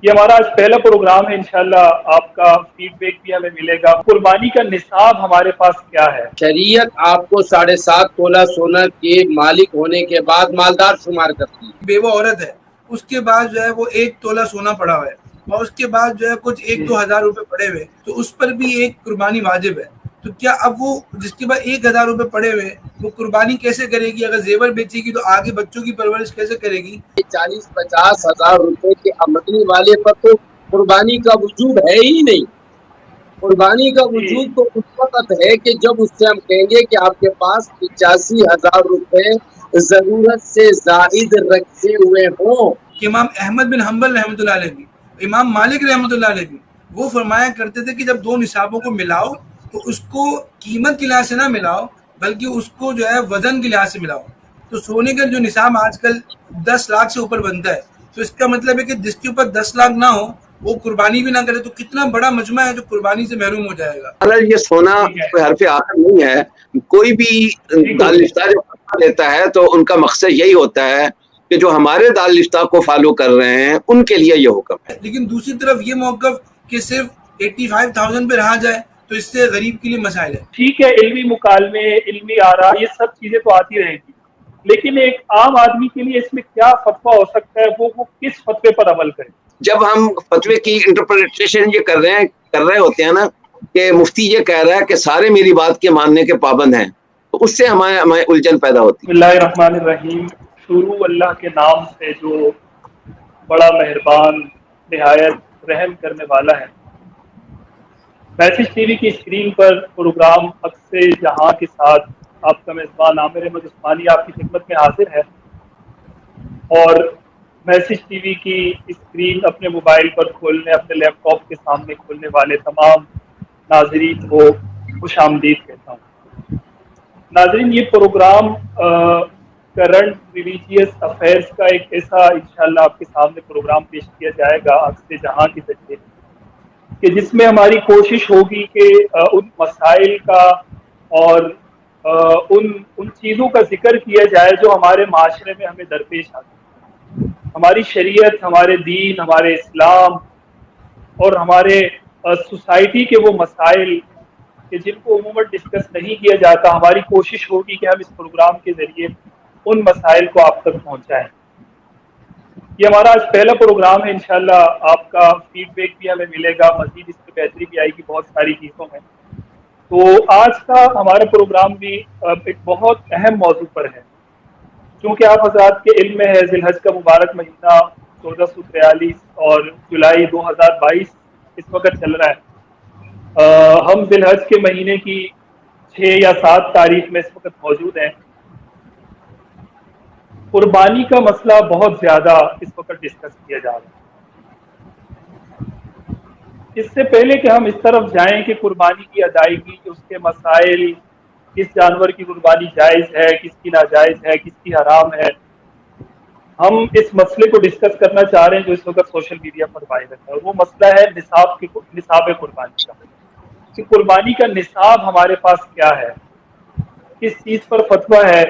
یہ ہمارا آج پہلا پروگرام ہے، انشاءاللہ آپ کا فیڈ بیک بھی ہمیں ملے گا۔ قربانی کا نصاب ہمارے پاس کیا ہے؟ شریعت آپ کو 7.5 تولہ سونا کے مالک ہونے کے بعد مالدار شمار کرتی ہے۔ بیوہ عورت ہے، اس کے بعد جو ہے وہ 1 تولہ سونا پڑا ہوا ہے اور اس کے بعد جو ہے کچھ 1-2 ہزار روپے پڑے ہوئے، تو اس پر بھی ایک قربانی واجب ہے۔ تو کیا اب وہ جس کے بعد 1,000 روپے پڑے ہوئے وہ قربانی کیسے کرے گی؟ اگر زیور بیچے گی تو آگے بچوں کی پرورش کیسے کرے گی؟ 40-50 ہزار روپے کے آمدنی والے پر تو قربانی کا وجوب ہے ہی نہیں۔ قربانی کا وجوب تو اس وقت ہے کہ جب اس سے ہم کہیں گے کہ آپ کے پاس 85,000 روپے ضرورت سے زائد رکھے ہوئے ہوں۔ امام احمد بن حنبل رحمۃ اللہ علیہ بھی، امام مالک رحمۃ اللہ علیہ بھی، وہ فرمایا کرتے تھے کہ جب دو نصابوں کو ملاؤ تو اس کو قیمت کے لحاظ سے نہ ملاؤ بلکہ اس کو جو ہے وزن کے لحاظ سے ملاؤ۔ تو سونے کا جو نصاب آج کل 10 لاکھ سے اوپر بنتا ہے، تو اس کا مطلب ہے کہ جس کے اوپر 10 لاکھ نہ ہو وہ قربانی بھی نہ کرے، تو کتنا بڑا مجمع ہے جو قربانی سے محروم ہو جائے گا۔ یہ سونا کوئی حرف آخر نہیں ہے۔ کوئی بھی دارالفتہ جو فتویٰ لیتا ہے تو ان کا مقصد یہی ہوتا ہے کہ جو ہمارے دارالفتہ کو فالو کر رہے ہیں ان کے لیے یہ حکم ہے۔ لیکن دوسری طرف یہ موقف کہ صرف 85,000 پہ رہا جائے تو اس سے غریب کے لیے مسائل ہے۔ ٹھیک ہے، علمی مکالمے، علمی آراء، یہ سب چیزیں تو آتی رہیں گی، لیکن ایک عام آدمی کے لیے اس میں کیا فتویٰ ہو سکتا ہے، وہ کس فتوے پر عمل کرے؟ جب ہم فتوے کی انٹرپریٹیشن یہ کر رہے ہوتے ہیں نا کہ مفتی یہ کہہ رہا ہے کہ سارے میری بات کے ماننے کے پابند ہیں، تو اس سے ہمیں الجھن پیدا ہوتی ہے۔ بسم اللہ الرحمن الرحیم۔ شروع اللہ کے نام سے جو بڑا مہربان، نہایت رحم کرنے والا ہے۔ میسج ٹی وی کی اسکرین پر پروگرام عکس جہاں کے ساتھ آپ کا میزبان عامر احمد عثمانی آپ کی خدمت میں حاضر ہے، اور میسج ٹی وی کی اسکرین اپنے موبائل پر کھولنے، اپنے لیپ ٹاپ کے سامنے کھولنے والے تمام ناظرین کو خوش آمدید کہتا ہوں۔ ناظرین، یہ پروگرام کرنٹ ریلیجیس افیئرس کا ایک ایسا انشاءاللہ آپ کے سامنے پروگرام پیش کیا جائے گا عکس جہاں کے ذریعے، کہ جس میں ہماری کوشش ہوگی کہ ان مسائل کا اور ان چیزوں کا ذکر کیا جائے جو ہمارے معاشرے میں ہمیں درپیش آتی ہیں۔ ہماری شریعت، ہمارے دین، ہمارے اسلام اور ہمارے سوسائٹی کے وہ مسائل کہ جن کو عموماً ڈسکس نہیں کیا جاتا، ہماری کوشش ہوگی کہ ہم اس پروگرام کے ذریعے ان مسائل کو آپ تک پہنچائیں۔ یہ ہمارا آج پہلا پروگرام ہے، انشاءاللہ آپ کا فیڈ بیک بھی ہمیں ملے گا، مزید اس میں بہتری بھی آئے گی بہت ساری چیزوں میں۔ تو آج کا ہمارا پروگرام بھی ایک بہت اہم موضوع پر ہے، کیونکہ آپ حضرات کے علم میں ہے ذی الحج کا مبارک مہینہ 1443 اور جولائی 2022 اس وقت چل رہا ہے۔ ہم ذی الحج کے مہینے کی 6 یا 7 تاریخ میں اس وقت موجود ہیں۔ قربانی کا مسئلہ بہت زیادہ اس وقت ڈسکس کیا جا رہا ہے۔ اس سے پہلے کہ ہم اس طرف جائیں کہ قربانی کی ادائیگی، اس کے مسائل، کس جانور کی قربانی جائز ہے، کس کی ناجائز ہے، کس کی حرام ہے، ہم اس مسئلے کو ڈسکس کرنا چاہ رہے ہیں جو اس وقت سوشل میڈیا پر وائرل ہے، اور وہ مسئلہ ہے نصاب قربانی کا، کہ قربانی کا نصاب ہمارے پاس کیا ہے، کس چیز پر فتویٰ ہے،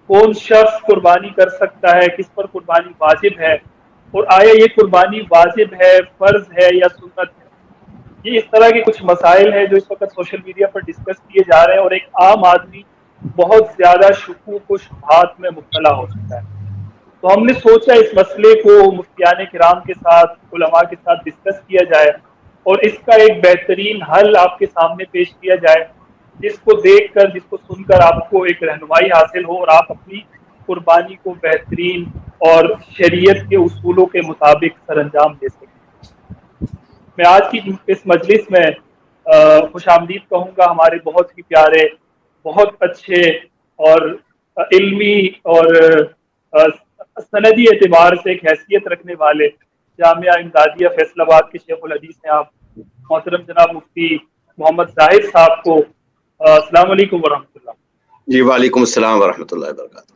کون شخص قربانی کر سکتا ہے، کس پر قربانی واجب ہے، اور آیا یہ قربانی واجب ہے، فرض ہے یا سنت ہے۔ یہ اس طرح کے کچھ مسائل ہیں جو اس وقت سوشل میڈیا پر ڈسکس کیے جا رہے ہیں، اور ایک عام آدمی بہت زیادہ شکوک و شبہات میں مبتلا ہو چکا ہے۔ تو ہم نے سوچا اس مسئلے کو مفتیان کرام کے ساتھ، علماء کے ساتھ ڈسکس کیا جائے اور اس کا ایک بہترین حل آپ کے سامنے پیش کیا جائے، جس کو دیکھ کر، جس کو سن کر آپ کو ایک رہنمائی حاصل ہو اور آپ اپنی قربانی کو بہترین اور شریعت کے اصولوں کے مطابق سر انجام دے سکیں۔ میں آج کی اس مجلس میں خوش آمدید کہوں گا ہمارے بہت ہی پیارے، بہت اچھے اور علمی اور سندی اعتبار سے ایک حیثیت رکھنے والے جامعہ امدادیہ فیصل آباد کے شیخ الحدیث ہیں آپ محترم جناب مفتی محمد زاہد صاحب کو۔ السلام علیکم ورحمۃ اللہ۔ جی وعلیکم السلام ورحمۃ اللہ وبرکاتہ۔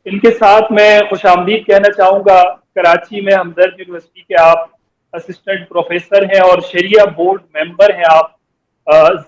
ان کے ساتھ میں خوش آمدید کہنا چاہوں گا کراچی میں ہمدرد یونیورسٹی کے آپ اسسٹنٹ پروفیسر ہیں اور شریعہ بورڈ ممبر ہیں آپ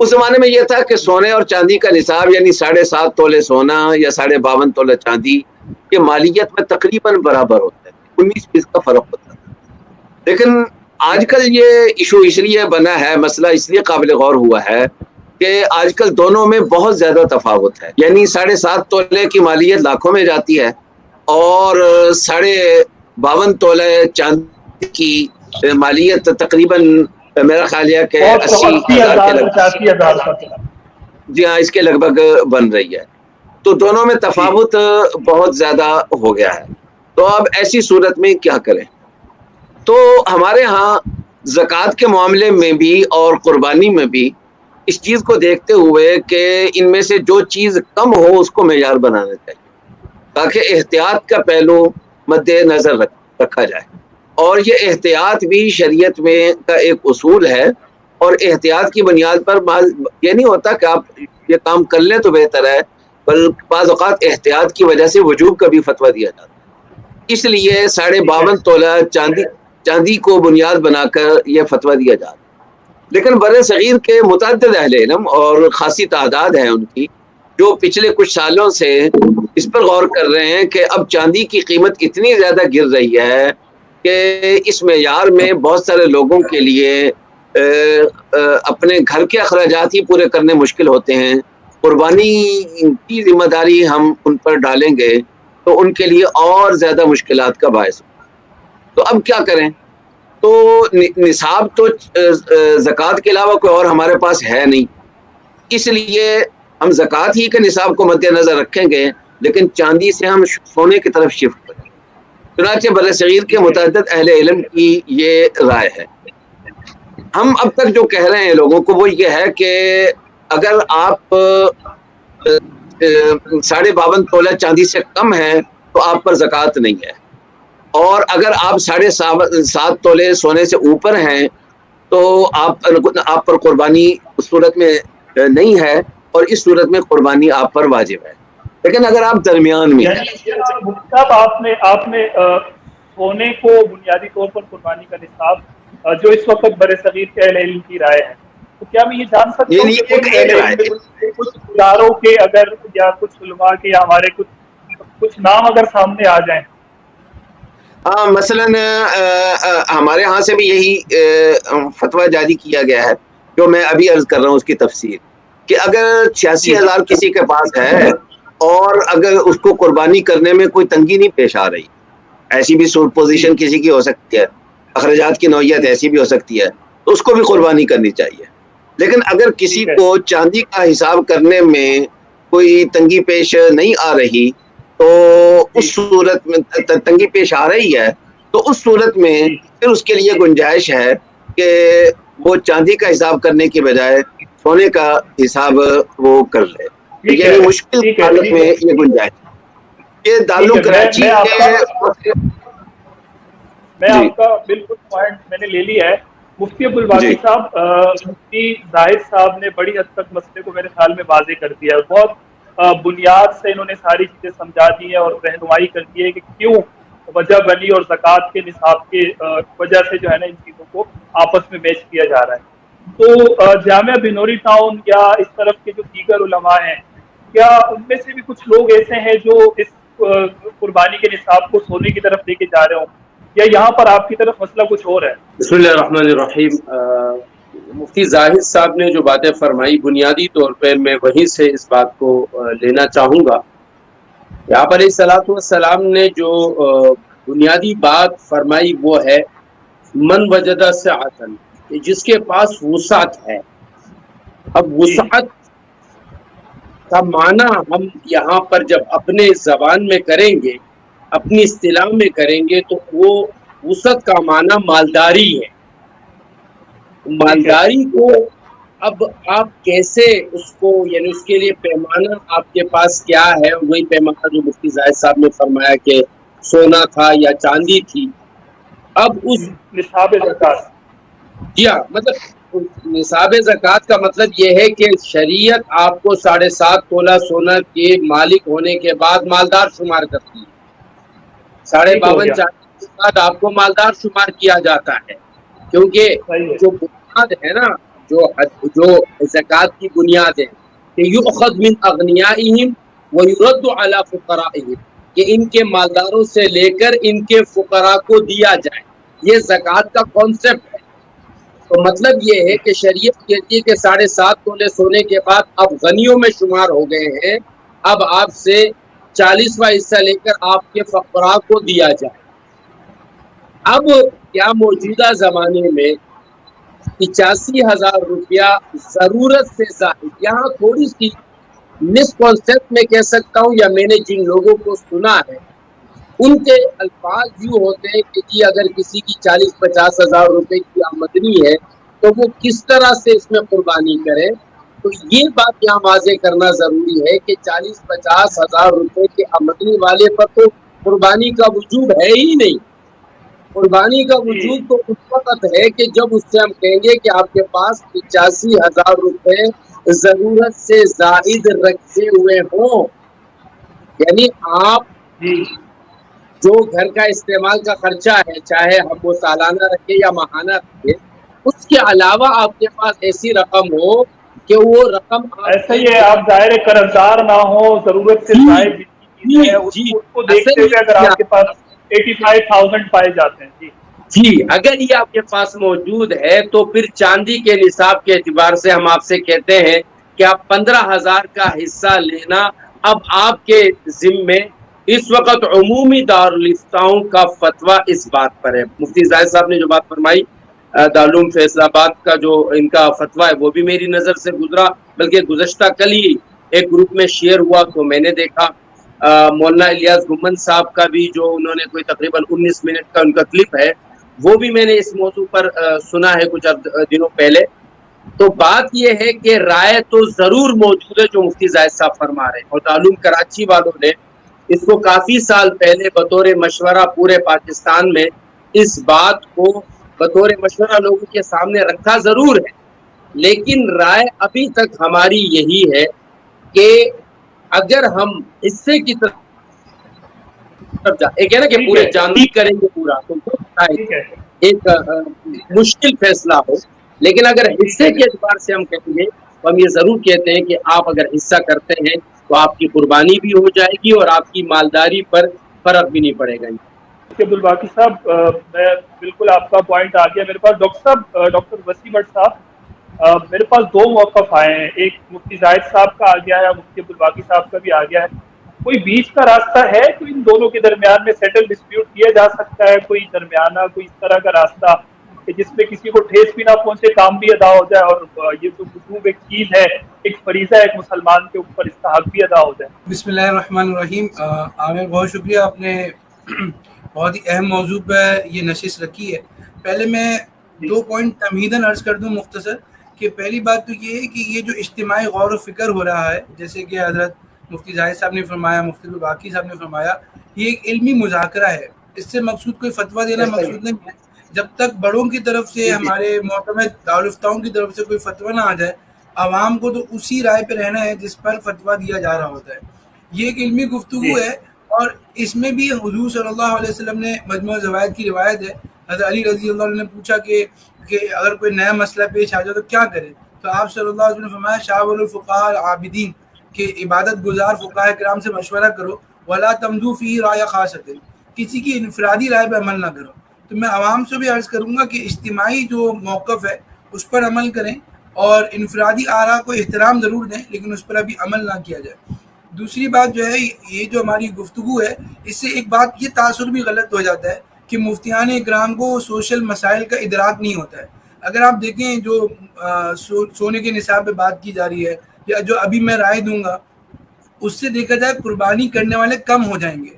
اس زمانے میں یہ تھا کہ سونے اور چاندی کا نصاب یعنی 7.5 تولے سونا یا 52.5 تولے چاندی یہ مالیت میں تقریباً برابر ہوتا ہے، 19 کا فرق ہوتا تھا. لیکن آج کل یہ ایشو اس لیے بنا ہے، مسئلہ اس لیے قابل غور ہوا ہے کہ آج کل دونوں میں بہت زیادہ تفاوت ہے. یعنی 7.5 تولے کی مالیت لاکھوں میں جاتی ہے اور 52 تولے چاندی کی مالیت تقریباً میرا خیال ہے کہ 80,000 کے لگ 85,000 جی ہاں اس کے لگ بھگ بن رہی ہے. تو دونوں میں تفاوت بہت زیادہ ہو گیا ہے. تو اب ایسی صورت میں کیا کریں؟ تو ہمارے ہاں زکوٰۃ کے معاملے میں بھی اور قربانی میں بھی اس چیز کو دیکھتے ہوئے کہ ان میں سے جو چیز کم ہو اس کو معیار بنانا چاہیے تاکہ احتیاط کا پہلو مد نظر رکھا جائے. اور یہ احتیاط بھی شریعت میں کا ایک اصول ہے، اور احتیاط کی بنیاد پر یہ نہیں ہوتا کہ آپ یہ کام کر لیں تو بہتر ہے، بلکہ بعض اوقات احتیاط کی وجہ سے وجوب کا بھی فتویٰ دیا جاتا ہے. اس لیے 52.5 تولہ چاندی کو بنیاد بنا کر یہ فتویٰ دیا جاتا ہے. لیکن بر صغیر کے متعدد اہل علم اور خاصی تعداد ہے ان کی جو پچھلے کچھ سالوں سے اس پر غور کر رہے ہیں کہ اب چاندی کی قیمت اتنی زیادہ گر رہی ہے کہ اس معیار میں بہت سارے لوگوں کے لیے اپنے گھر کے اخراجات ہی پورے کرنے مشکل ہوتے ہیں. قربانی کی ذمہ داری ہم ان پر ڈالیں گے تو ان کے لیے اور زیادہ مشکلات کا باعث ہوگا. تو اب کیا کریں؟ تو نصاب تو زکوٰۃ کے علاوہ کوئی اور ہمارے پاس ہے نہیں، اس لیے ہم زکوٰۃ ہی کے نصاب کو مد نظر رکھیں گے، لیکن چاندی سے ہم سونے کی طرف شفٹ کریں. چنانچہ بر صغیر کے متعدد اہل علم کی یہ رائے ہے. ہم اب تک جو کہہ رہے ہیں لوگوں کو وہ یہ ہے کہ اگر آپ 52 تولہ چاندی سے کم ہے تو آپ پر زکوٰۃ نہیں ہے، اور اگر آپ 7.5 تولے سونے سے اوپر ہیں تو آپ پر قربانی اس صورت میں نہیں ہے، اور اس صورت میں قربانی آپ پر واجب ہے. لیکن اگر آپ درمیان میں آپ نے سونے کو بنیادی طور پر قربانی کا نصاب جو اس وقت بر صغیر کے اہل علم کی رائے ہے، تو کیا میں یہ جان سکتا ہوں کہ کچھ اداروں کے اگر یا کچھ علماء کے یا ہمارے کچھ نام اگر سامنے آ جائیں؟ ہاں مثلاً ہمارے ہاں سے بھی یہی فتویٰ جاری کیا گیا ہے جو میں ابھی عرض کر رہا ہوں اس کی تفسیر، کہ اگر 86,000 کسی کے پاس ہے اور اگر اس کو قربانی کرنے میں کوئی تنگی نہیں پیش آ رہی، ایسی بھی پوزیشن کسی کی ہو سکتی ہے، اخراجات کی نوعیت ایسی بھی ہو سکتی ہے، تو اس کو بھی قربانی کرنی چاہیے. لیکن اگر کسی کو چاندی کا حساب کرنے میں کوئی تنگی پیش نہیں آ رہی تو اس صورت میں تنگی پیش آ رہی ہے تو اس صورت میں پھر اس کے لیے گنجائش ہے کہ وہ چاندی کا حساب کرنے کی بجائے سونے کا حساب وہ کر لے. یعنی مشکل حالت میں یہ گنجائش. یہ دارالعلوم کراچی میں آپ کا بالکل پوائنٹ میں نے لے لیا ہے. مفتی عبدالباقی صاحب، مفتی زاہد صاحب نے بڑی حد تک مسئلے کو میرے خیال میں واضح کر دیا ہے. بہت بنیاد سے انہوں نے ساری چیزیں سمجھا دی ہیں اور رہنمائی کر دی ہے کہ کیوں وجہ بنی اور زکوٰۃ کے نصاب کے وجہ سے جو ہے نا ان چیزوں کو آپس میں میچ کیا جا رہا ہے. تو جامعہ بنوری ٹاؤن یا اس طرف کے جو دیگر علماء ہیں، کیا ان میں سے بھی کچھ لوگ ایسے ہیں جو اس قربانی کے نصاب کو سونے کی طرف لے کے جا رہے ہوں، یا یہاں پر آپ کی طرف مسئلہ کچھ اور ہے؟ بسم اللہ الرحمن الرحیم. مفتی زاہد صاحب نے جو باتیں فرمائی بنیادی طور پہ میں وہیں سے اس بات کو لینا چاہوں گا. آپ علیہ الصلوۃ والسلام نے جو بنیادی بات فرمائی وہ ہے من وجدہ سعۃ، جس کے پاس وسعت ہے. اب وسعت کا معنی ہم یہاں پر جب اپنے زبان میں کریں گے، اپنی اصطلاح میں کریں گے، تو وہ وسعت کا معنی مالداری ہے. مالداری کو اب آپ کیسے اس کو، یعنی اس کے لیے پیمانہ آپ کے پاس کیا ہے؟ وہی پیمانہ جو مفتی زاہد صاحب نے فرمایا کہ سونا تھا یا چاندی تھی. اب اس نصاب زکوٰۃ، جی ہاں، مطلب نصاب زکوٰۃ کا مطلب یہ ہے کہ شریعت آپ کو 7.5 تولہ سونا کے مالک ہونے کے بعد مالدار شمار کرتی ہے. 52 چاندی کے بعد آپ کو مالدار شمار کیا جاتا ہے، کیونکہ جو بنیاد ہے نا جو زکوٰۃ کی بنیاد ہے کہ یؤخذ من اغنیائہم ویرد علی فقرائہم، کہ ان کے مالداروں سے لے کر ان کے فقراء کو دیا جائے، یہ زکوٰۃ کا کانسیپٹ ہے۔ تو مطلب یہ ہے کہ شریعت کہتی ہے کہ 7.5 تولے سونے کے بعد اب غنیوں میں شمار ہو گئے ہیں، اب آپ سے 40واں حصہ لے کر آپ کے فقراء کو دیا جائے۔ اب کیا موجودہ زمانے میں 85,000 روپیہ ضرورت سے زائد، یہاں تھوڑی سی مس کانسیپٹ میں کہہ سکتا ہوں، یا میں نے جن لوگوں کو سنا ہے ان کے الفاظ یوں ہوتے ہیں کہ جی اگر کسی کی 40-50 ہزار روپے کی آمدنی ہے تو وہ کس طرح سے اس میں قربانی کرے۔ تو یہ بات یہاں واضح کرنا ضروری ہے کہ 40-50 ہزار روپے کی آمدنی والے پر تو قربانی کا وجوب ہے ہی نہیں۔ قربانی کا وجوب تو اس وقت ہے کہ جب اس سے ہم کہیں گے کہ آپ کے پاس 85,000 روپے ضرورت سے زائد رکھے ہوئے ہوں، یعنی آپ جو گھر کا استعمال کا خرچہ ہے، چاہے ہم وہ سالانہ رکھے یا ماہانہ رکھے، اس کے علاوہ آپ کے پاس ایسی رقم ہو کہ وہ رقم ایسا ہی ہے، آپ ظاہر قرض دار نہ ہو، ضرورت سے زائد جتنی چیزیں ہیں اس کو دیکھتے ہوئے اگر آپ کے پاس 85,000 پائے جاتے ہیں۔ جی اگر یہ آپ کے پاس موجود ہے تو پھر چاندی کے نصاب کے اعتبار سے ہم آپ سے کہتے ہیں کہ آپ 15,000 کا حصہ لینا اب آپ کے ذمے۔ اس وقت عمومی دارالفتاؤں کا فتویٰ اس بات پر ہے، مفتی زاہد صاحب نے جو بات فرمائی دارالعلوم فیصل آباد کا جو ان کا فتویٰ ہے وہ بھی میری نظر سے گزرا، بلکہ گزشتہ کل ہی ایک گروپ میں شیئر ہوا تو میں نے دیکھا۔ مولانا الیاس گمن صاحب کا بھی جو انہوں نے کوئی تقریباً 19 منٹ کا ان کا کلپ ہے وہ بھی میں نے اس موضوع پر سنا ہے کچھ دنوں پہلے۔ تو بات یہ ہے کہ رائے تو ضرور موجود ہے جو مفتی زاہد صاحب فرما رہے ہیں، اور دارالعلوم کراچی والوں نے اس کو کافی سال پہلے بطور مشورہ پورے پاکستان میں اس بات کو بطور مشورہ لوگوں کے سامنے رکھا ضرور ہے، لیکن رائے ابھی تک ہماری یہی ہے کہ اگر ہم حصے کی طرف ایک ہے نا کہ پورے جانبی کریں گے پورا تو ایک مشکل فیصلہ ہو، لیکن اگر حصے کے اعتبار سے ہم کہیں گے تو ہم یہ ضرور کہتے ہیں کہ آپ اگر حصہ کرتے ہیں تو آپ کی قربانی بھی ہو جائے گی اور آپ کی مالداری پر فرق بھی نہیں پڑے گا۔ عبدالباقی صاحب، میں بالکل آپ کا پوائنٹ آ گیا میرے پاس۔ ڈاکٹر صاحب، ڈاکٹر وسیم بٹ صاحب، میرے پاس 2 موقف آئے ہیں، ایک مفتی زاہد صاحب کا آ گیا ہے، مفتی عبدالباقی صاحب کا بھی آ گیا ہے۔ کوئی بیچ کا راستہ ہے تو ان دونوں کے درمیان میں سیٹل ڈسپیوٹ کیا جا سکتا ہے، کوئی درمیانہ کوئی اس طرح کا راستہ کہ جس میں کسی کو ٹھیس بھی نہ پہنچے، کام بھی ادا ہو جائے، اور یہ جو وجوب ایک چیز ہے، ایک فریضہ ایک مسلمان کے اوپر، اس کا حق بھی ادا ہو جائے۔ بسم اللہ الرحمن الرحیم۔ عامر بہت شکریہ، آپ نے بہت ہی اہم موضوع پہ یہ نشست رکھی ہے۔ پہلے میں 2 پوائنٹ تمہیداً عرض کر دوں مختصر، کہ پہلی بات تو یہ ہے کہ یہ جو اجتماعی غور و فکر ہو رہا ہے، جیسے کہ حضرت مفتی زاہد صاحب نے فرمایا، مفتی عبدالباقی صاحب نے فرمایا، یہ ایک علمی مذاکرہ ہے، اس سے مقصود کوئی فتویٰ دینا مقصود نہیں ہے۔ جب تک بڑوں کی طرف سے، ہمارے معتمد دارالفتاؤں کی طرف سے کوئی فتویٰ نہ آ جائے، عوام کو تو اسی رائے پہ رہنا ہے جس پر فتویٰ دیا جا رہا ہوتا ہے۔ یہ ایک علمی گفتگو ہے، اور اس میں بھی حضور صلی اللہ علیہ وسلم نے مجموعہ زوائد کی روایت ہے، حضرت علی رضی اللہ عنہ نے پوچھا کہ اگر کوئی نیا مسئلہ پیش آ جائے تو کیا کرے، تو آپ صلی اللہ علیہ وسلم نے فرمایا شاور الفقہاء العابدین، کہ عبادت گزار فقہاء کرام سے مشورہ کرو، ولا تمضوا فی رائے خاصۃ، کسی کی انفرادی رائے پہ عمل نہ کرو۔ تو میں عوام سے بھی عرض کروں گا کہ اجتماعی جو موقف ہے اس پر عمل کریں، اور انفرادی آراء کو احترام ضرور دیں، لیکن اس پر ابھی عمل نہ کیا جائے۔ دوسری بات جو ہے، یہ جو ہماری گفتگو ہے، اس سے ایک بات یہ تاثر بھی غلط ہو جاتا ہے کہ مفتیان اکرام کو سوشل مسائل کا ادراک نہیں ہوتا ہے۔ اگر آپ دیکھیں جو سونے کے نصاب پہ بات کی جا رہی ہے، یا جو ابھی میں رائے دوں گا، اس سے دیکھا جائے قربانی کرنے والے کم ہو جائیں گے،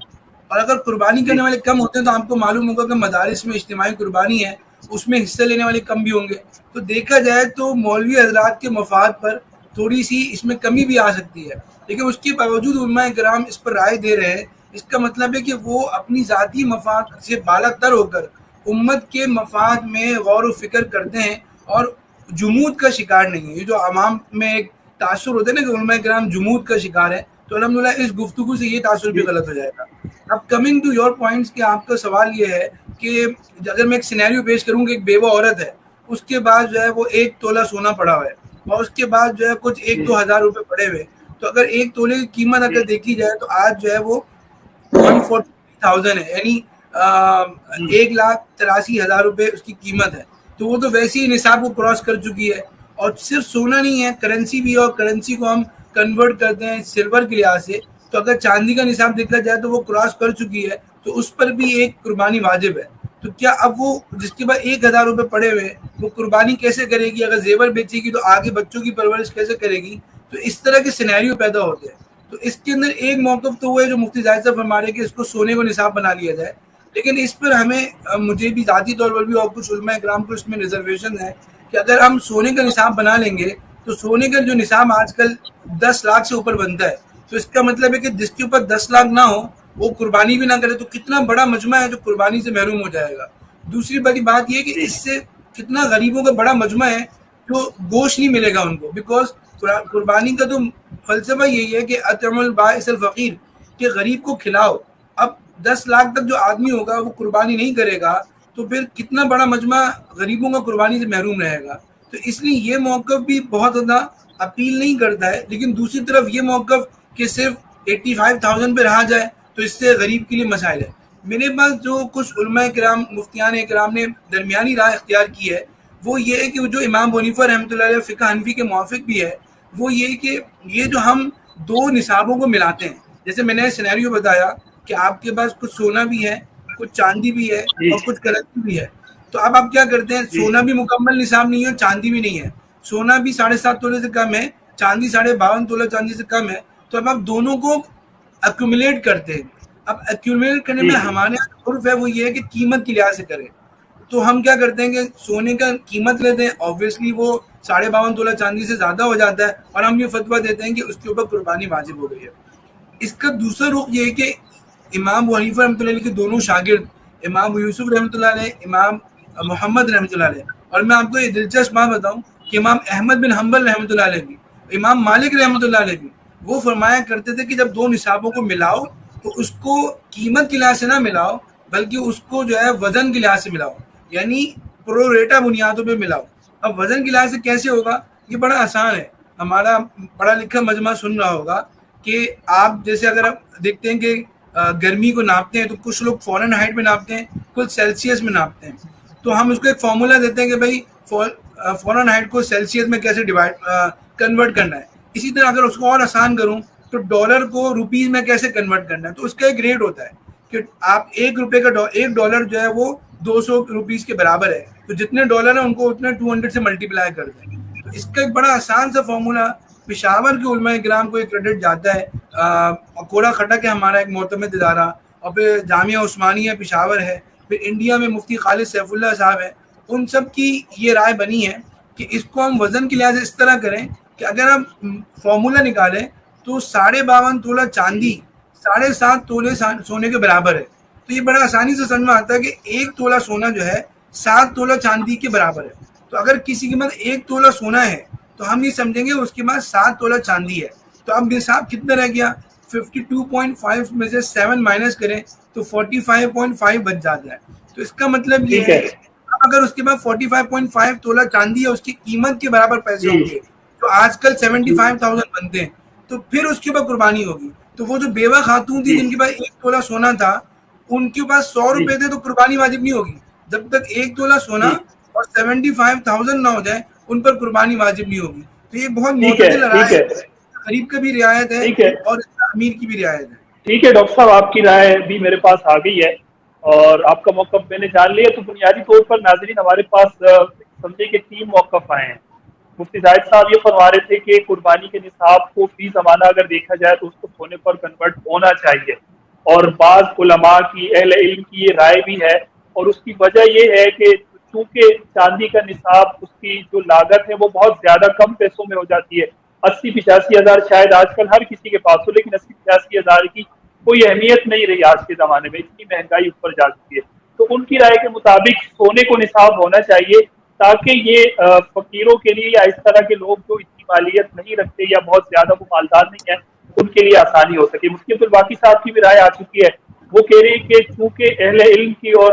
اور اگر قربانی کرنے والے کم ہوتے ہیں تو آپ کو معلوم ہوگا کہ مدارس میں اجتماعی قربانی ہے، اس میں حصہ لینے والے کم بھی ہوں گے۔ تو دیکھا جائے تو مولوی حضرات کے مفاد پر تھوڑی سی اس میں کمی بھی آ سکتی ہے، لیکن اس کے باوجود علماء کرام اس پر رائے دے رہے ہیں۔ اس کا مطلب ہے کہ وہ اپنی ذاتی مفاد سے بالا تر ہو کر امت کے مفاد میں غور و فکر کرتے ہیں، اور جمود کا شکار نہیں ہے۔ یہ جو عوام میں ایک تاثر ہوتا ہے نا کہ علماء کرام جمود کا شکار ہے، تو الحمدللہ اس گفتگو سے یہ تاثر بھی غلط ہو جائے گا۔ اب کمنگ ٹو یور پوائنٹس، کہ آپ کا سوال یہ ہے کہ اگر میں ایک سینیریو پیش کروں کہ ایک بیوہ عورت ہے، اس کے بعد جو ہے وہ 1 تولہ سونا پڑا ہوا ہے اور اس کے بعد جو ہے کچھ 1-2 ہزار روپے پڑے ہوئے. تو اگر 1 تولے کی قیمت اگر دیکھی جائے تو آج جو ہے وہ 140,000 ہے, یعنی 1,83,000 روپے اس کی قیمت ہے. تو وہ تو ویسے ہی نصاب کو کراس کر چکی ہے. اور صرف سونا نہیں ہے, کرنسی بھی ہے, اور کرنسی کو ہم کنورٹ کرتے ہیں سلور کے لحاظ سے. تو اگر چاندی کا نصاب دیکھا جائے تو وہ کراس کر چکی ہے, تو اس پر بھی ایک قربانی واجب ہے. تو کیا اب وہ جس کے بعد 1,000 روپے پڑے ہوئے وہ قربانی کیسے کرے گی؟ اگر زیور بیچے گی تو آگے بچوں کی پرورش کیسے کرے گی؟ تو اس طرح کے سینیریو پیدا ہوتے ہیں. تو اس کے اندر ایک موقف تو وہ ہے جو مفتی زاہد صاحب فرما رہے کہ اس کو سونے کو نصاب بنا لیا جائے, لیکن اس پر ہمیں, مجھے بھی ذاتی طور پر بھی اور کچھ علماء اکرام کو اس میں ریزرویشن ہے کہ اگر ہم سونے کا نصاب بنا لیں گے تو سونے کا جو نصاب آج کل 10 لاکھ سے اوپر بنتا ہے, تو اس کا مطلب ہے کہ جس کے اوپر 10 لاکھ نہ ہو وہ قربانی بھی نہ کرے, تو کتنا بڑا مجمع ہے جو قربانی سے محروم ہو جائے گا. دوسری بڑی بات یہ کہ اس سے کتنا غریبوں کا بڑا مجمع ہے جو گوشت نہیں ملے گا ان کو, بیکاز قربانی کا تو فلسفہ یہی ہے کہ اطعم البائس الفقیر, کہ غریب کو کھلاؤ. اب 10 لاکھ تک جو آدمی ہوگا وہ قربانی نہیں کرے گا تو پھر کتنا بڑا مجمع غریبوں کا قربانی سے محروم رہے گا. تو اس لیے یہ موقف بھی بہت زیادہ اپیل نہیں کرتا ہے. لیکن دوسری طرف یہ موقف کہ صرف 85,000 پہ رہا جائے تو اس سے غریب کے لیے مسائل ہے. میرے پاس جو کچھ علماء کرام, مفتیان کرام نے درمیانی راہ اختیار کی ہے وہ یہ ہے کہ جو امام ابو حنیفہ رحمۃ اللہ علیہ فقہ حنفی کے موافق بھی ہے, وہ یہ کہ یہ جو ہم 2 نصابوں کو ملاتے ہیں, جیسے میں نے سینیریو بتایا کہ آپ کے پاس کچھ سونا بھی ہے, کچھ چاندی بھی ہے اور کچھ کرنسی بھی ہے. تو اب آپ کیا کرتے ہیں, سونا بھی مکمل نصاب نہیں ہے, چاندی بھی نہیں ہے, سونا بھی 7.5 تولے سے کم ہے, چاندی 52.5 تولے چاندی سے کم ہے. تو اب آپ دونوں کو ایکومولیٹ کرتے ہیں. اب ایکومولیٹ کرنے میں ہمارے عرف ہے وہ یہ ہے کہ قیمت کے لحاظ سے کریں. تو ہم کیا کرتے ہیں کہ سونے کا قیمت لیتے ہیں, آبویسلی وہ 52.5 تولہ چاندی سے زیادہ ہو جاتا ہے, اور ہم یہ فتویٰ دیتے ہیں کہ اس کے اوپر قربانی واجب ہو گئی ہے. اس کا دوسرا رخ یہ ہے کہ امام ابو حنیفہ رحمۃ اللہ علیہ کے دونوں شاگرد, امام ابو یوسف رحمۃ اللہ علیہ, امام محمد رحمۃ اللہ علیہ, اور میں آپ کو یہ دلچسپ بات بتاؤں کہ امام احمد بن حنبل رحمۃ اللہ علیہ بھی, امام مالک رحمۃ اللہ علیہ بھی, وہ فرمایا کرتے تھے کہ جب 2 نصابوں کو ملاؤ تو اس کو قیمت کے لحاظ سے نہ ملاؤ بلکہ اس کو جو ہے وزن کے لحاظ سے ملاؤ, یعنی پرو ریٹا بنیادوں پہ ملاؤ. اب وزن کے لحاظ سے کیسے ہوگا؟ یہ بڑا آسان ہے. ہمارا پڑھا لکھا مجمع سن رہا ہوگا کہ آپ جیسے اگر آپ دیکھتے ہیں کہ گرمی کو ناپتے ہیں تو کچھ لوگ فارن ہائٹ میں ناپتے ہیں, کچھ سیلسیس میں ناپتے ہیں. تو ہم اس کو ایک فارمولا دیتے ہیں کہ بھائی فارن ہائٹ کو سیلسیس میں کیسے کنورٹ کرنا ہے. اسی طرح اگر اس کو اور آسان کروں تو ڈالر کو روپیز میں کیسے کنورٹ کرنا ہے, تو اس کا ایک ریٹ ہوتا ہے کہ آپ $1 جو ہے وہ 200 روپیز کے برابر ہے. تو جتنے ڈالر ہیں ان کو اتنے 200 سے ملٹیپلائی کر دیں. تو اس کا ایک بڑا آسان سا فارمولا پشاور کے علماء کرام کو ایک کریڈٹ جاتا ہے. کوڑا کھٹک ہے ہمارا ایک معتمد ادارہ, اور پھر جامعہ عثمانیہ پشاور ہے, پھر انڈیا میں مفتی خالد سیف اللہ صاحب ہیں. ان سب کی یہ رائے بنی ہے کہ اس کو ہم وزن کے لحاظ سے اس طرح کریں کہ اگر ہم فارمولا نکالیں تو 52.5 تولہ چاندی 7.5 تولے سونے کے برابر ہے. تو یہ بڑا آسانی سے سمجھ میں آتا ہے کہ 1 تولہ سونا جو ہے 7 تولہ چاندی کے برابر ہے. تو اگر کسی کے پاس 1 تولہ سونا ہے تو ہم یہ سمجھیں گے اس کے پاس 7 تولہ چاندی ہے. تو اب نصاب کتنا رہ گیا, 52.5 میں سے 7 مائنس کریں تو 45.5 بچ جاتا ہے. تو اس کا مطلب یہ ہے اگر اس کے پاس 45.5 تولہ چاندی ہے, اس کی قیمت کے برابر پیسے ہوں گے تو آج کل 75,000 بنتے ہیں, تو پھر اس کے بعد قربانی ہوگی. تو وہ جو بیوہ خاتون تھی جن کے پاس 1 تولہ سونا تھا, ان کے پاس 100 روپے تھے تو قربانی واجب نہیں ہوگی. جب تک 1 تولہ سونا اور 75,000 نہ ہو جائے ان پر قربانی واجب نہیں ہوگی. تو یہ بہت معتدل رائے ہے, غریب کا بھی رعایت ہے اور امیر کی بھی رعایت ہے. ٹھیک ہے ڈاکٹر صاحب, آپ کی رائے بھی میرے پاس آ گئی ہے اور آپ کا موقف میں نے جان لیا. تو بنیادی طور پر ناظرین ہمارے پاس سمجھے کہ 3 موقف آئے ہیں. مفتی زاہد صاحب یہ فرما رہے تھے کہ قربانی کے نصاب کو فی زمانہ اگر دیکھا جائے تو اس کو سونے پر کنورٹ ہونا چاہیے, اور بعض علماء کی, اہل علم کی یہ رائے بھی ہے, اور اس کی وجہ یہ ہے کہ چونکہ چاندی کا نصاب اس کی جو لاگت ہے وہ بہت زیادہ کم پیسوں میں ہو جاتی ہے. 80-85 ہزار شاید آج کل ہر کسی کے پاس ہو, لیکن 80-85 ہزار کی کوئی اہمیت نہیں رہی آج کے زمانے میں, اتنی مہنگائی اوپر جا چکی ہے. تو ان کی رائے کے مطابق سونے کو نصاب ہونا چاہیے تاکہ یہ فقیروں کے لیے یا اس طرح کے لوگ جو اتنی مالیت نہیں رکھتے یا بہت زیادہ وہ مالدار نہیں ہیں ان کے لیے آسانی ہو سکے. مفتی عبدالباقی صاحب کی بھی رائے آ چکی ہے, وہ کہہ رہے ہیں کہ چونکہ اہل علم کی اور